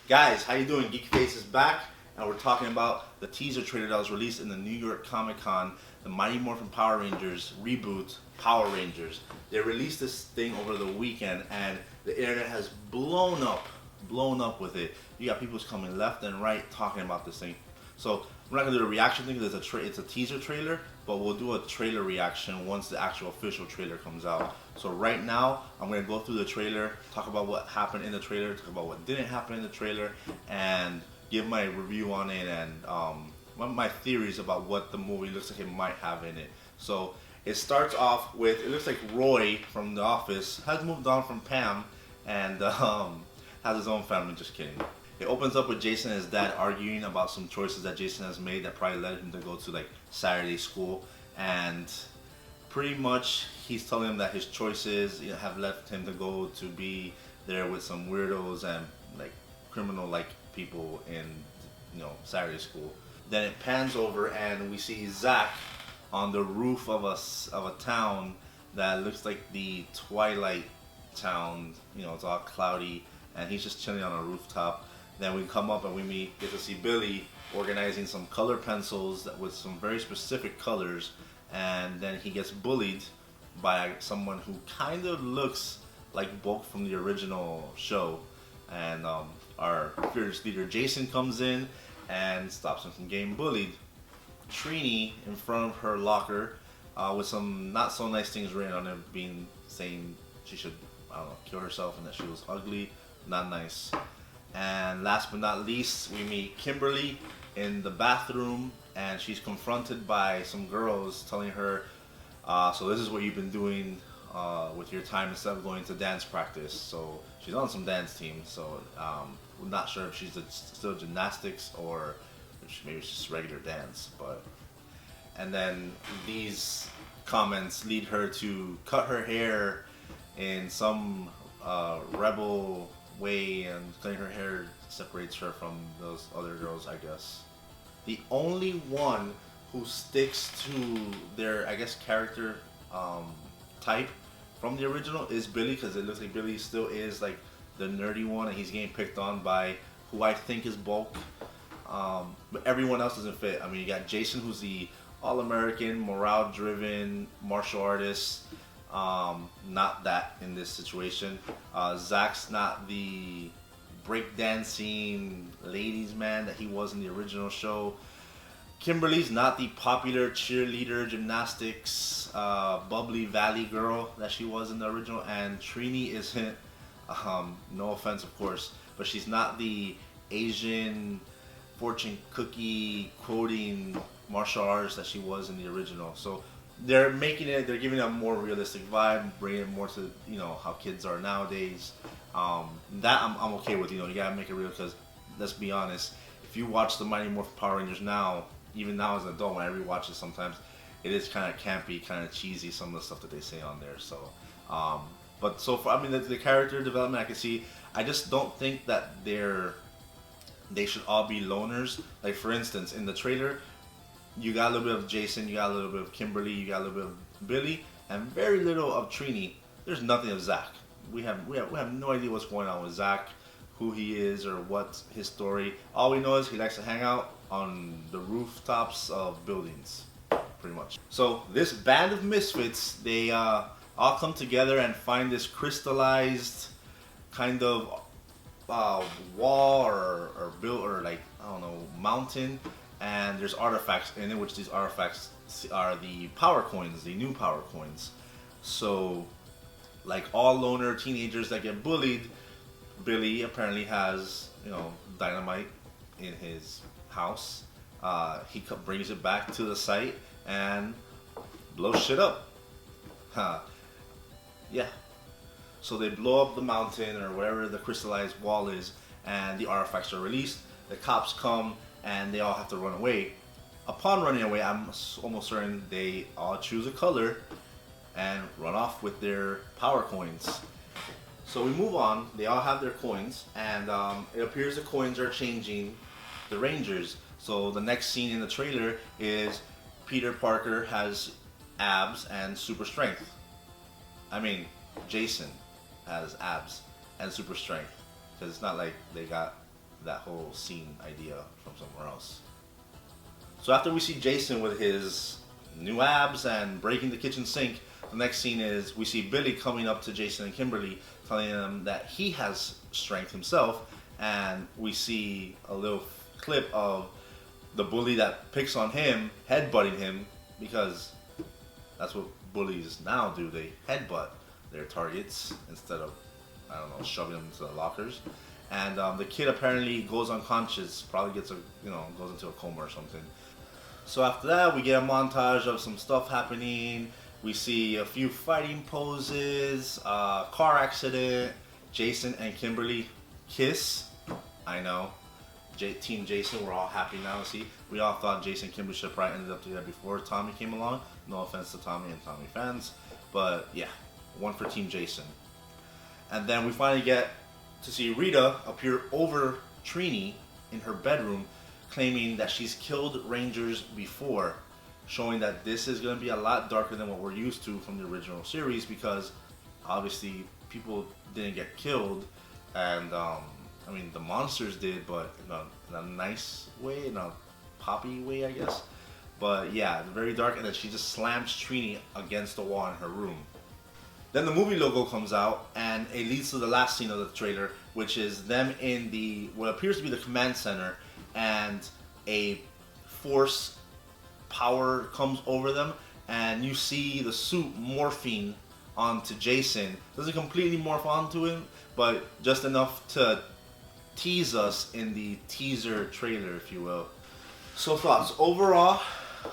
Guys, how you doing? Geek Face is back, and we're talking about the teaser trailer that was released in the New York Comic Con, the Mighty Morphin Power Rangers reboot, Power Rangers. They released this thing over the weekend, and the internet has blown up with it. You got people coming left and right talking about this thing. So we're not gonna do a reaction thing because it's a teaser trailer, but we'll do a trailer reaction once the actual official trailer comes out. So right now, I'm gonna go through the trailer, talk about what happened in the trailer, talk about what didn't happen in the trailer, and give my review on it and one of my theories about what the movie looks like it might have in it. So it starts off with, it looks like Roy from The Office has moved on from Pam and has his own family. Just kidding. It opens up with Jason and his dad arguing about some choices that Jason has made that probably led him to go to like Saturday school, and pretty much he's telling him that his choices have left him to go to be there with some weirdos and like criminal like people in Saturday school. Then it pans over and we see Zach on the roof of a town that looks like the Twilight town. It's all cloudy, and he's just chilling on a rooftop. Then we come up and get to see Billy organizing some color pencils with some very specific colors, and then he gets bullied by someone who kind of looks like Bulk from the original show, and our fearless leader Jason comes in and stops him from getting bullied. Trini in front of her locker with some not so nice things written on it, saying she should, I don't know, kill herself and that she was ugly, not nice. And last but not least, we meet Kimberly in the bathroom, and she's confronted by some girls telling her, so this is what you've been doing with your time instead of going to dance practice. So she's on some dance team, so we're not sure if she's still gymnastics or if maybe it's just regular dance. And then these comments lead her to cut her hair in some rebel way, and cutting her hair separates her from those other girls, I guess. The only one who sticks to their, I guess, character type from the original is Billy, because it looks like Billy still is like the nerdy one, and he's getting picked on by who I think is Bulk. But everyone else doesn't fit. I mean, you got Jason, who's the all-American, morale-driven martial artist. Not that in this situation. Zach's not the breakdancing ladies man that he was in the original show. Kimberly's not the popular cheerleader gymnastics bubbly valley girl that she was in the original, and Trini isn't, no offense of course, but she's not the Asian fortune cookie quoting martial artist that she was in the original. So they're giving it a more realistic vibe, bringing it more to how kids are nowadays. That I'm okay with. You gotta make it real, because let's be honest, if you watch the Mighty Morphin Power Rangers now, even now as an adult, when I rewatch it sometimes, it is kind of campy, kind of cheesy, some of the stuff that they say on there. So, but so far, I mean, the character development I can see. I just don't think that they should all be loners. Like for instance, in the trailer, you got a little bit of Jason, you got a little bit of Kimberly, you got a little bit of Billy, and very little of Trini. There's nothing of Zach. We have no idea what's going on with Zach, who he is or what's his story. All we know is he likes to hang out on the rooftops of buildings, pretty much. So this band of misfits, they all come together and find this crystallized kind of wall or built or like, I don't know, mountain. And there's artifacts in it, which these artifacts are the power coins, the new power coins. So, like all loner teenagers that get bullied, Billy apparently has, dynamite in his house. He brings it back to the site and blows shit up. Yeah. So they blow up the mountain or wherever the crystallized wall is, and the artifacts are released. The cops come, and they all have to run away. Upon running away, I'm almost certain they all choose a color and run off with their power coins. So we move on. They all have their coins, and it appears the coins are changing the Rangers. So the next scene in the trailer is Peter Parker has abs and super strength. I mean, Jason has abs and super strength, because it's not like they got that whole scene idea from somewhere else. So after we see Jason with his new abs and breaking the kitchen sink, the next scene is we see Billy coming up to Jason and Kimberly, telling them that he has strength himself, and we see a little clip of the bully that picks on him headbutting him, because that's what bullies now do. They headbutt their targets instead of, I don't know, shoving them into the lockers. And the kid apparently goes unconscious, probably gets goes into a coma or something. So after that, we get a montage of some stuff happening. We see a few fighting poses, car accident, Jason and Kimberly kiss. I know. Team Jason, we're all happy now. See, we all thought Jason and Kimberly should have probably ended up together before Tommy came along. No offense to Tommy and Tommy fans, but yeah, one for Team Jason. And then we finally get to see Rita appear over Trini in her bedroom, claiming that she's killed Rangers before, showing that this is going to be a lot darker than what we're used to from the original series, because obviously people didn't get killed, and I mean, the monsters did, but in a nice way, in a poppy way, I guess. But yeah, very dark, and then she just slams Trini against the wall in her room. Then the movie logo comes out, and it leads to the last scene of the trailer, which is them in what appears to be the command center, and a force power comes over them, and you see the suit morphing onto Jason. Doesn't completely morph onto him, but just enough to tease us in the teaser trailer, if you will. So thoughts. Overall,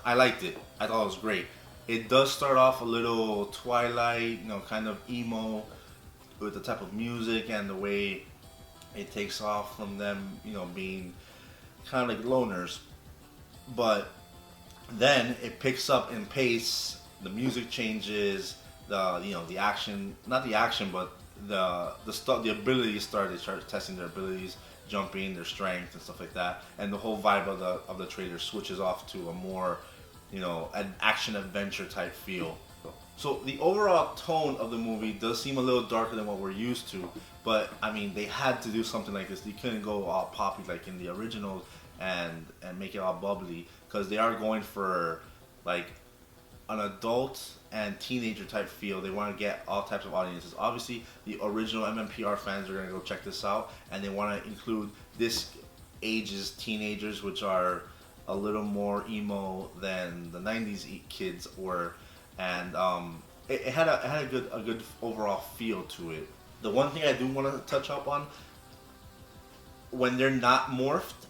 I liked it. I thought it was great. It does start off a little Twilight, kind of emo, with the type of music and the way it takes off from them, being kind of like loners. But then it picks up in pace. The music changes. The action, not the action, but the abilities start. They start testing their abilities, jumping, their strength, and stuff like that. And the whole vibe of the trailer switches off to a more, an action adventure type feel. So the overall tone of the movie does seem a little darker than what we're used to, but I mean, they had to do something like this. They couldn't go all poppy like in the original and make it all bubbly, because they are going for like an adult and teenager type feel. They want to get all types of audiences. Obviously, the original MMPR fans are going to go check this out, and they want to include this age's teenagers, which are a little more emo than the 90s kids were, and it had a good overall feel to it. The one thing I do want to touch up on, when they're not morphed,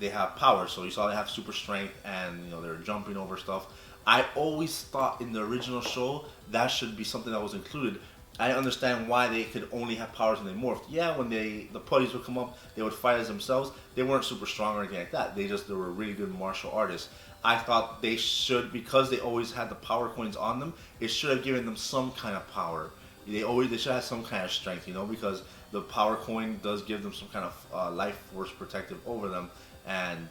they have power. So you saw they have super strength, and they're jumping over stuff. I always thought in the original show that should be something that was included. I understand why they could only have powers when they morphed. Yeah, when the putties would come up, they would fight as themselves. They weren't super strong or anything like that. They were really good martial artists. I thought they should, because they always had the power coins on them, it should have given them some kind of power. They should have some kind of strength, because the power coin does give them some kind of life force protective over them, and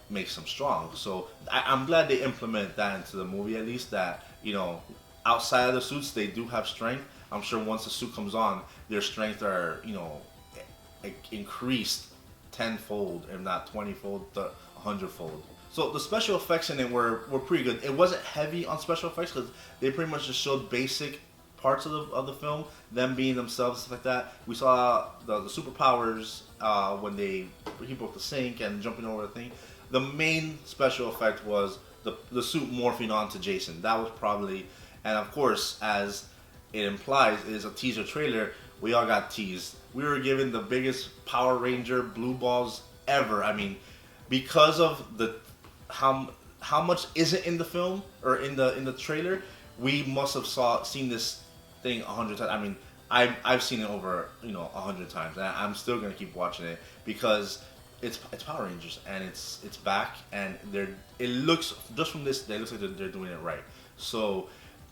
makes them strong. So I'm glad they implement that into the movie, at least, that outside of the suits they do have strength. I'm sure once the suit comes on, their strength are increased tenfold, if not 20-fold, 100-fold. So the special effects in it were pretty good. It wasn't heavy on special effects, because they pretty much just showed basic parts of the film, them being themselves, stuff like that. We saw the superpowers when he broke the sink and jumping over the thing. The main special effect was the suit morphing onto Jason. That was probably, and of course, as it implies, it is a teaser trailer. We all got teased. We were given the biggest Power Ranger blue balls ever. I mean, because of how much isn't in the film or in the trailer, we must have seen this thing 100 times. I mean, I've seen it over 100 times, and I'm still gonna keep watching it, because it's Power Rangers, and it's back, and it looks, just from this, it looks like they're doing it right. So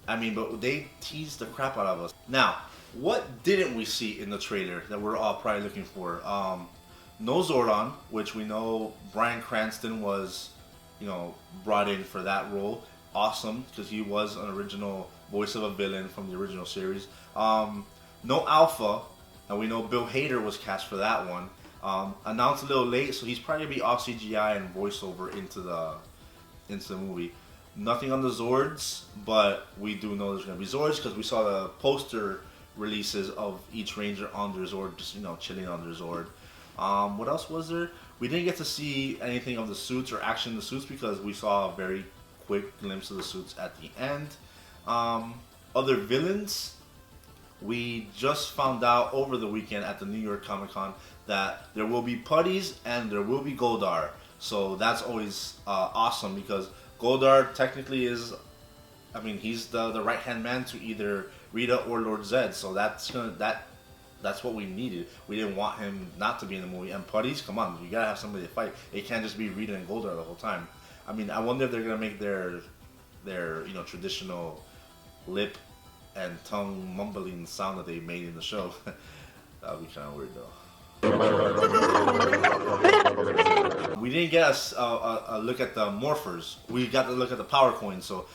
I mean, but they teased the crap out of us. Now, what didn't we see in the trailer that we're all probably looking for? No Zordon, which we know Bryan Cranston was brought in for that role. Awesome, because he was an original voice of a villain from the original series. No Alpha, and we know Bill Hader was cast for that one. Announced a little late, so he's probably gonna be off CGI and voiceover into the movie. Nothing on the Zords, but we do know there's gonna be Zords because we saw the poster releases of each Ranger on their Zord, just chilling on their Zord. What else was there? We didn't get to see anything of the suits or action in the suits because we saw a very quick glimpse of the suits at the end. Other villains, we just found out over the weekend at the New York Comic Con that there will be Putties and there will be Goldar. So that's always awesome because Goldar technically is, he's the right hand man to either Rita or Lord Zed. So that's what we needed. We didn't want him not to be in the movie. And Putties, come on, you gotta have somebody to fight. It can't just be Rita and Goldar the whole time. I wonder if they're gonna make their traditional lip and tongue mumbling sound that they made in the show. That would be kind of weird though. We didn't get a look at the morphers. We got to look at the power coins. So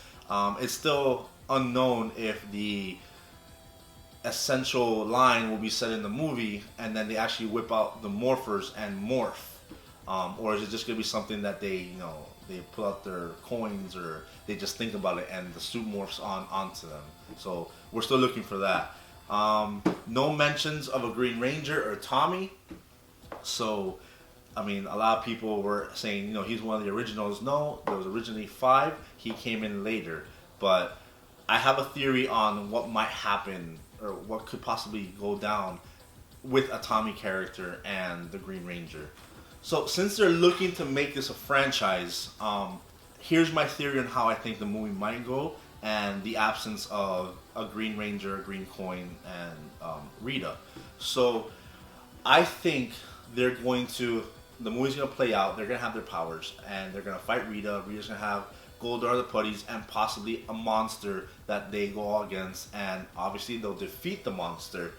it's still unknown if the essential line will be set in the movie and then they actually whip out the morphers and morph, or is it just gonna be something that they pull out their coins or they just think about it and the suit morphs onto them. So we're still looking for that. No mentions of a Green Ranger or Tommy. So a lot of people were saying he's one of the originals. No, there was originally 5. He came in later, but I have a theory on what might happen or what could possibly go down with a Tommy character and the Green Ranger. So since they're looking to make this a franchise, here's my theory on how I think the movie might go and the absence of a Green Ranger, a Green Coin, and Rita. So I think the movie's going to play out, they're going to have their powers, and they're going to fight Rita. Rita's going to have Goldar the Putties and possibly a monster that they go against, and obviously they'll defeat the monster.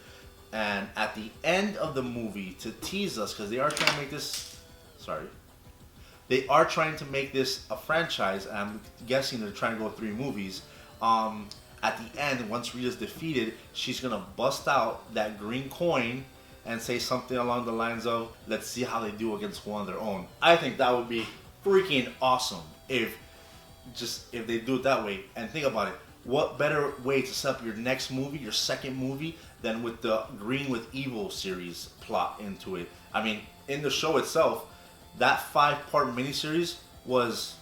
And at the end of the movie, to tease us, because they are trying to make this a franchise, and I'm guessing they're trying to go 3 movies. At the end, once Rita's defeated, she's gonna bust out that green coin and say something along the lines of, let's see how they do against one of their own. I think that would be freaking awesome if they do it that way. And think about it, what better way to set up your next movie, your second movie, than with the Green with Evil series plot into it. In the show itself, that 5-part miniseries was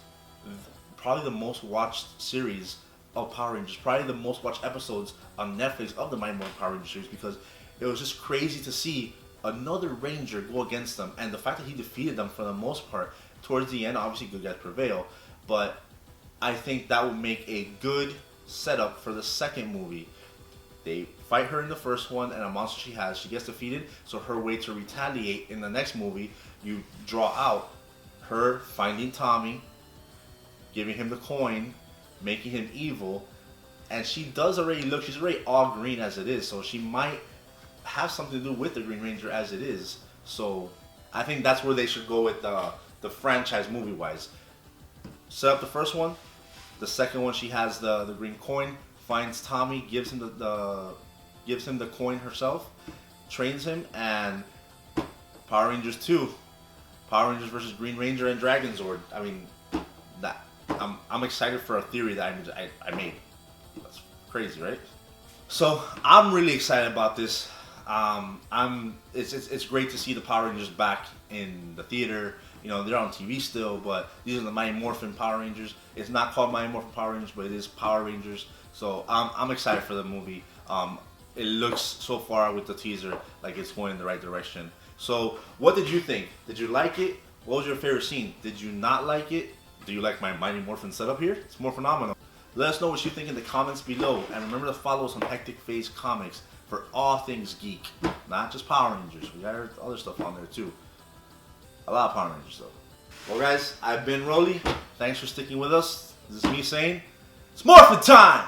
probably the most watched series of Power Rangers, probably the most watched episodes on Netflix of the Mighty Morphin Power Rangers series, because it was just crazy to see another Ranger go against them, and the fact that he defeated them for the most part. Towards the end, obviously good guys prevail, but I think that would make a good setup for the second movie. They fight her in the first one, and a monster she gets defeated, so her way to retaliate in the next movie, you draw out her finding Tommy, giving him the coin, making him evil, and she's already all green as it is, so she might have something to do with the Green Ranger as it is. So I think that's where they should go with the franchise movie-wise. Set up the first one, the second one she has the green coin, finds Tommy, gives him the coin herself, trains him, and Power Rangers 2, Power Rangers versus Green Ranger and Dragon Zord. I'm excited for a theory that I made. That's crazy, right? So I'm really excited about this. It's great to see the Power Rangers back in the theater. They're on TV still, but these are the Mighty Morphin Power Rangers. It's not called Mighty Morphin Power Rangers, but it is Power Rangers. So I'm excited for the movie. It looks so far with the teaser like it's going in the right direction. So what did you think? Did you like it? What was your favorite scene? Did you not like it? Do you like my Mighty Morphin setup here? It's more phenomenal. Let us know what you think in the comments below. And remember to follow us on Hectic Phase Comics for all things geek. Not just Power Rangers. We got other stuff on there too. A lot of Power Rangers though. Well guys, I've been Rolly. Thanks for sticking with us. This is me saying, it's Morphin time!